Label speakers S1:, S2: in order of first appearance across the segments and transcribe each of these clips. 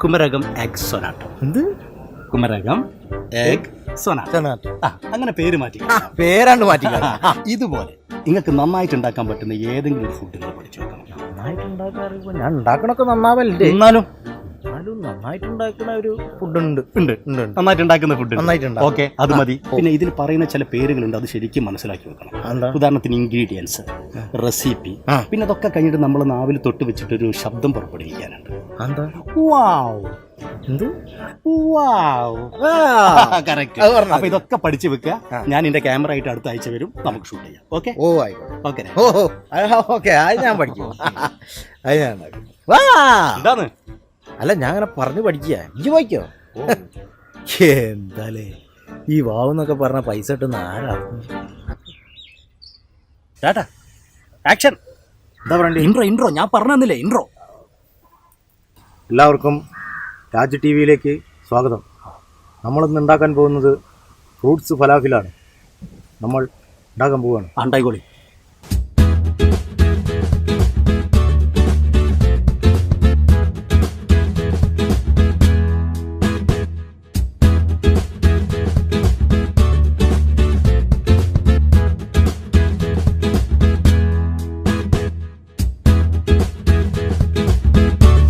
S1: Kumarakom egg സൊനാട്ടോ.
S2: എന്ത്
S1: Kumarakom egg സൊനാട്ടോ. അങ്ങനെ പേര് മാറ്റി
S2: പേരാണ്ട് മാറ്റി.
S1: ഇതുപോലെ നിങ്ങൾക്ക് നന്നായിട്ട് ഉണ്ടാക്കാൻ പറ്റുന്ന ഏതെങ്കിലും ഒരു ഫുഡ് നിങ്ങൾ പഠിച്ചു വെക്കണം.
S2: നന്നായിട്ട് ഉണ്ടാക്കാറിപ്പോ ഞാൻ ഉണ്ടാക്കണൊക്കെ നന്നാവല്ലേ,
S1: എന്നാലും
S2: നന്നായിട്ട് ഉണ്ടാക്കുന്ന ഒരു ഫുഡ് ഉണ്ട്.
S1: നന്നായിട്ട് ഉണ്ടാക്കുന്ന ഫുഡ്
S2: നന്നായിട്ടുണ്ട്.
S1: ഓക്കെ, അത് മതി. പിന്നെ ഇതിൽ പറയുന്ന ചില പേരുകളുണ്ട്, അത് ശരിക്കും മനസ്സിലാക്കി വെക്കണം. ഉദാഹരണത്തിന് ഇൻഗ്രീഡിയൻസ്, റെസിപ്പി, പിന്നെ അതൊക്കെ കഴിഞ്ഞിട്ട് നമ്മൾ നാവിൽ തൊട്ട് വെച്ചിട്ടൊരു ശബ്ദം പുറപ്പെടുവിക്കാനുണ്ട്. അപ്പൊ ഇതൊക്കെ പഠിച്ചു വെക്കുക. ഞാൻ എന്റെ ക്യാമറ ആയിട്ട് അടുത്ത ആഴ്ച വരും, നമുക്ക് ഷൂട്ട് ചെയ്യാം. ഓക്കെ
S2: ഓക്കെ അത് ഞാൻ പഠിക്കും.
S1: എന്താണ്?
S2: അല്ല ഞാൻ അങ്ങനെ പറഞ്ഞു പഠിക്കുക. ഇജ്ജ് പോയിക്കോ. എന്താലേ ഈ വാവെന്നൊക്കെ പറഞ്ഞ പൈസ ഇട്ടുന്ന ആരാ?
S1: ടാറ്റാ ആക്ഷൻ. എന്താ പറയണ്ടേ? ഇൻട്രോ ഞാൻ പറഞ്ഞു തന്നില്ലേ? ഇൻട്രോ.
S2: എല്ലാവർക്കും രാജ് ടി വിയിലേക്ക് സ്വാഗതം. നമ്മളിന്ന് ഉണ്ടാക്കാൻ പോകുന്നത് ഫ്രൂട്ട്സ് ഫലാഫിലാണ്. നമ്മൾ ഉണ്ടാക്കാൻ പോവുകയാണ്.
S1: ഉണ്ടായിക്കോളി.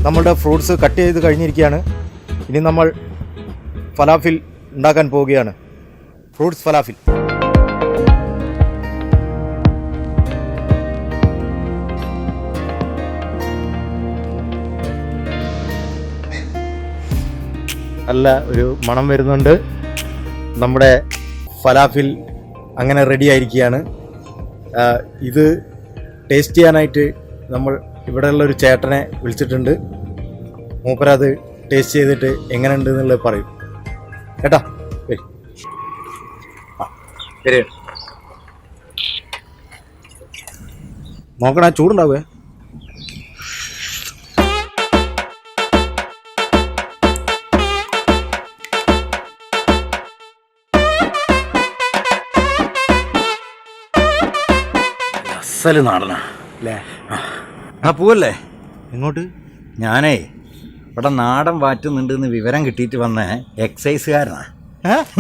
S2: നമ്മളുടെ ഫ്രൂട്ട്സ് കട്ട് ചെയ്ത് കഴിഞ്ഞിരിക്കുകയാണ്. ഇനി നമ്മൾ ഫലാഫിൽ ഉണ്ടാക്കാൻ പോവുകയാണ്. ഫ്രൂട്ട്സ് ഫലാഫിൽ. നല്ല ഒരു മണം വരുന്നുണ്ട്. നമ്മുടെ ഫലാഫിൽ അങ്ങനെ റെഡി ആയിരിക്കുകയാണ്. ഇത് ടേസ്റ്റ് ചെയ്യാനായിട്ട് നമ്മൾ ഇവിടെയുള്ളൊരു ചേട്ടനെ വിളിച്ചിട്ടുണ്ട്. മൂപ്പരത് ടേസ്റ്റ് ചെയ്തിട്ട് എങ്ങനെയുണ്ട് എന്നുള്ളത് പറയും. കേട്ടാ നോക്കണ ചൂടുണ്ടാവേ.
S1: അസല് നാടനാ
S2: അല്ലേ?
S1: പോവല്ലേ?
S2: എങ്ങോട്ട്?
S1: ഞാനേ ഇവിടെ നാടൻ വാറ്റുന്നുണ്ടെന്ന് വിവരം കിട്ടിയിട്ട് വന്ന എക്സൈസുകാരനാ.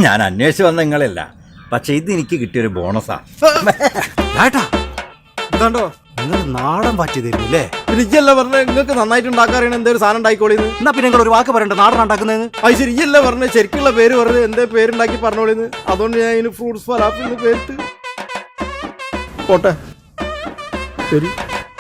S1: ഞാൻ അന്വേഷിച്ച് വന്ന നിങ്ങളല്ല, പക്ഷെ ഇത് എനിക്ക് കിട്ടിയൊരു ബോണസാ.
S2: ഇതാണ്ടോ
S1: നിങ്ങൾ നാടൻ വാറ്റി തരുമല്ലേ?
S2: ഇജ്ജല്ല പറഞ്ഞ നിങ്ങൾക്ക് നന്നായിട്ട് ഉണ്ടാക്കാറിയാണ് എന്തൊരു സാധനം ഉണ്ടായിക്കോളിന്ന്.
S1: എന്നാ പിന്നെ നിങ്ങൾ ഒരു വാക്ക് പറയണ്ട, നാടൻ ഉണ്ടാക്കുന്നതെന്ന്.
S2: അത് ശരി, ഇജ്ജല്ല പറഞ്ഞ ശരിക്കുള്ള പേര് പറഞ്ഞത് എന്തേ പേരുണ്ടാക്കി പറഞ്ഞോളിന്ന്. അതുകൊണ്ട് ഞാൻ ഇതിന് ഫ്രൂട്ട്സ് ഫലാഫിൽ പേരിട്ട് പോട്ടെ. ശരി.